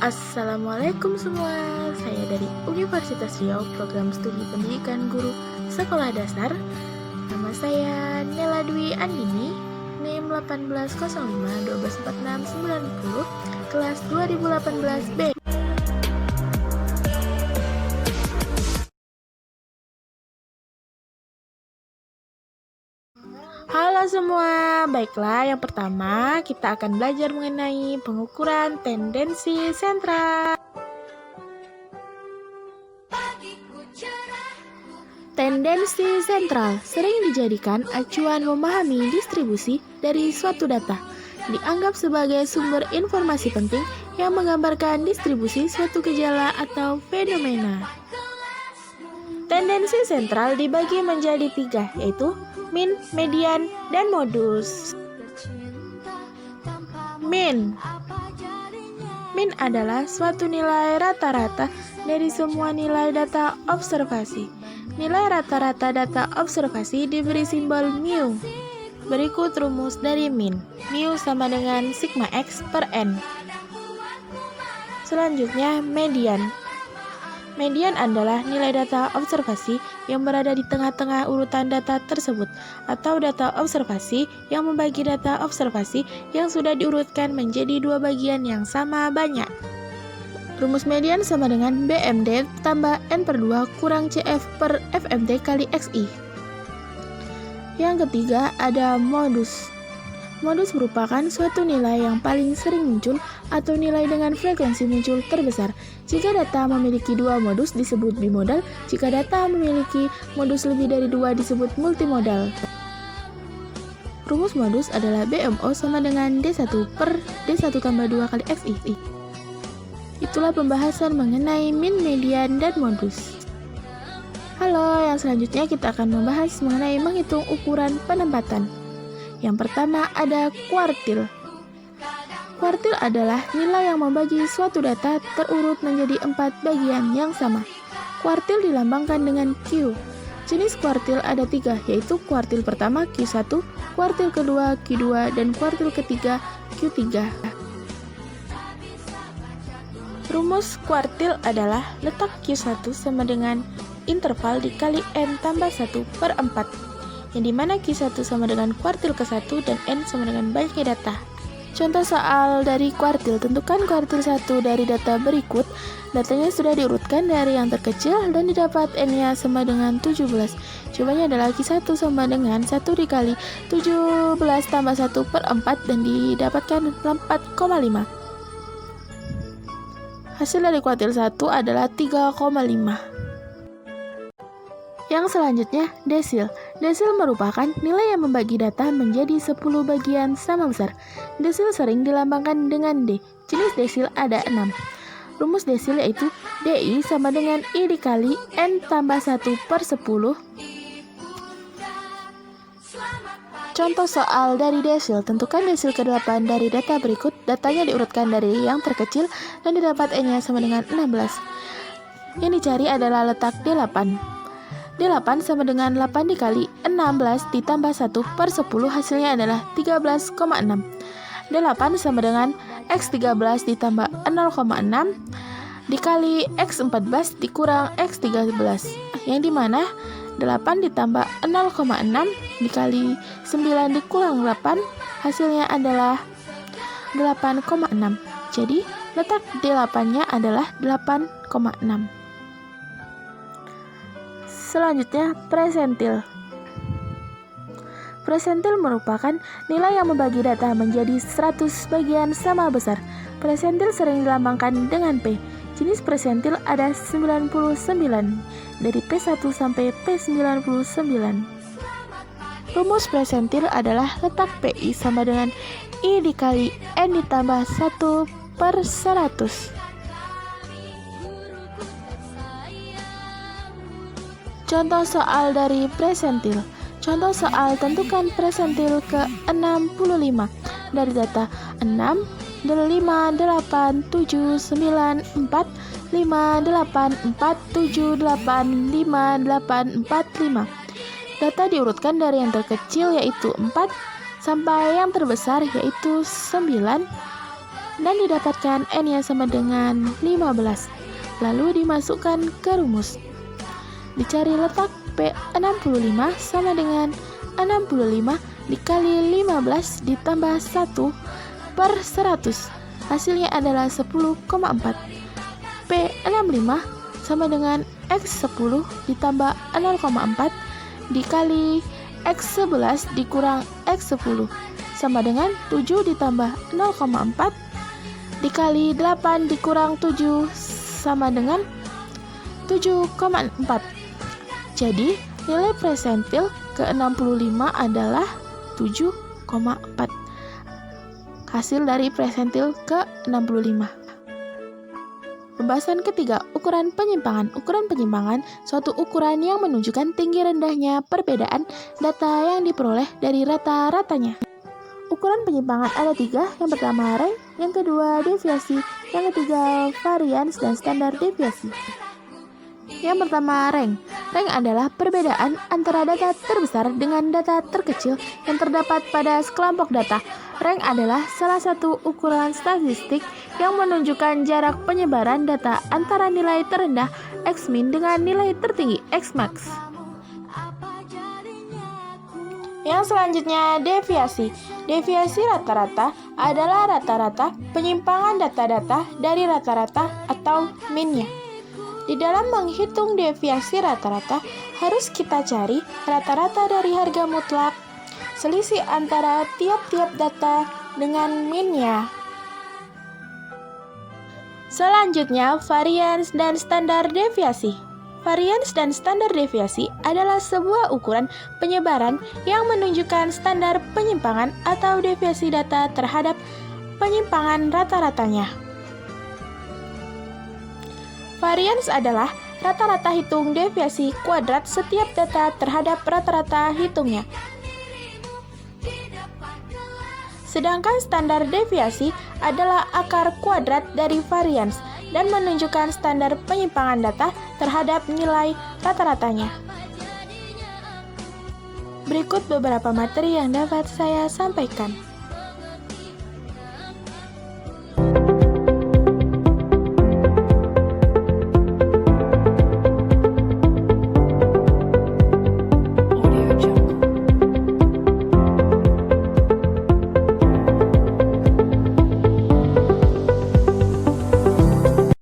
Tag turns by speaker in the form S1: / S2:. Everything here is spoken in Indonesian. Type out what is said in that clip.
S1: Assalamualaikum semua, saya dari Universitas Riau, program studi pendidikan guru sekolah dasar. Nama saya Nela Dwi Andini, NIM 1805-124690, kelas 2018B. Halo semua, baiklah yang pertama kita akan belajar mengenai pengukuran tendensi sentral. Tendensi sentral sering dijadikan acuan memahami distribusi dari suatu data. Dianggap sebagai sumber informasi penting yang menggambarkan distribusi suatu gejala atau fenomena. Tendensi sentral dibagi menjadi 3, yaitu min, median, dan modus. Min adalah suatu nilai rata-rata dari semua nilai data observasi. Nilai rata-rata data observasi diberi simbol mu. Berikut rumus dari min. Mu sama dengan sigma X per N. Selanjutnya, median. Median adalah nilai data observasi yang berada di tengah-tengah urutan data tersebut, atau data observasi yang membagi data observasi yang sudah diurutkan menjadi 2 bagian yang sama banyak. Rumus median sama dengan BMD tambah N per 2 kurang CF per FMT kali XI. Yang ketiga ada modus. Modus merupakan suatu nilai yang paling sering muncul atau nilai dengan frekuensi muncul terbesar. Jika data memiliki 2 modus disebut bimodal, jika data memiliki modus lebih dari 2 disebut multimodal. Rumus modus adalah BMO sama dengan D1 per D1 tambah 2 kali XI. Itulah pembahasan mengenai min, median, dan modus. Halo, yang selanjutnya kita akan membahas mengenai menghitung ukuran penempatan. Yang pertama ada kuartil. Kuartil adalah nilai yang membagi suatu data terurut menjadi 4 bagian yang sama. Kuartil dilambangkan dengan Q. Jenis kuartil ada 3, yaitu kuartil pertama Q1, kuartil kedua Q2, dan kuartil ketiga Q3. Rumus kuartil adalah letak Q1 sama dengan interval dikali N tambah 1 per 4. Yang dimana Q1 sama dengan kuartil ke-1 dan N sama dengan banyaknya data. Contoh soal dari kuartil, tentukan kuartil 1 dari data berikut. Datanya sudah diurutkan dari yang terkecil dan didapat N-nya sama dengan 17. Jawabannya adalah Q1 sama dengan 1 dikali 17 tambah 1 per 4 dan didapatkan 4,5. Hasil dari kuartil 1 adalah 3,5. Yang selanjutnya, desil. Desil merupakan nilai yang membagi data menjadi 10 bagian sama besar. Desil sering dilambangkan dengan D. Jenis desil ada 6. Rumus desil yaitu DI sama dengan I dikali N tambah 1 per 10. Contoh soal dari desil, tentukan desil ke-8 dari data berikut. Datanya diurutkan dari yang terkecil dan didapat N-nya sama dengan 16. Yang dicari adalah letak D8. D8 sama dengan 8 dikali 16 ditambah 1 per 10, hasilnya adalah 13,6. D8 sama dengan X13 ditambah 0,6 dikali X14 dikurang X13, yang dimana 8 ditambah 0,6 dikali 9 dikurang 8, hasilnya adalah 8,6. Jadi letak D8-nya adalah 8,6. Selanjutnya, presentil. Presentil merupakan nilai yang membagi data menjadi 100 bagian sama besar. Presentil sering dilambangkan dengan P. Jenis presentil ada 99, dari P1 sampai P99. Rumus presentil adalah letak PI sama dengan I dikali N ditambah 1 per 100. Contoh soal dari presentil. Contoh soal tentukan presentil ke-65 dari data 6, 5, 8, 7, 9, 4, 5, 8, 4, 7, 8, 5, 8, 4, 5. Data diurutkan dari yang terkecil yaitu 4 sampai yang terbesar yaitu 9. dan didapatkan N-nya sama dengan 15. Lalu dimasukkan ke rumus. Dicari letak P65 sama dengan 65 dikali 15 ditambah 1 per 100. Hasilnya adalah 10,4. P65 sama dengan X10 ditambah 0,4 dikali X11 dikurang X10 sama dengan 7 ditambah 0,4 dikali 8 dikurang 7 sama dengan 7,4. Jadi nilai presentil ke-65 adalah 7,4. Hasil dari presentil ke-65. Pembahasan ketiga, ukuran penyimpangan. Ukuran penyimpangan suatu ukuran yang menunjukkan tinggi rendahnya perbedaan data yang diperoleh dari rata-ratanya. Ukuran penyimpangan ada 3, yang pertama rank, yang kedua deviasi, yang ketiga varians dan standar deviasi. Yang pertama rank. Rank adalah perbedaan antara data terbesar dengan data terkecil yang terdapat pada sekelompok data. Rank adalah salah satu ukuran statistik yang menunjukkan jarak penyebaran data antara nilai terendah X-min dengan nilai tertinggi X-max. Yang selanjutnya deviasi. Deviasi rata-rata adalah rata-rata penyimpangan data-data dari rata-rata atau min-nya. Di dalam menghitung deviasi rata-rata, harus kita cari rata-rata dari harga mutlak, selisih antara tiap-tiap data dengan min-nya. Selanjutnya, varians dan standar deviasi. Varians dan standar deviasi adalah sebuah ukuran penyebaran yang menunjukkan standar penyimpangan atau deviasi data terhadap penyimpangan rata-ratanya. Varians adalah rata-rata hitung deviasi kuadrat setiap data terhadap rata-rata hitungnya. Sedangkan standar deviasi adalah akar kuadrat dari varians dan menunjukkan standar penyimpangan data terhadap nilai rata-ratanya. Berikut beberapa materi yang dapat saya sampaikan.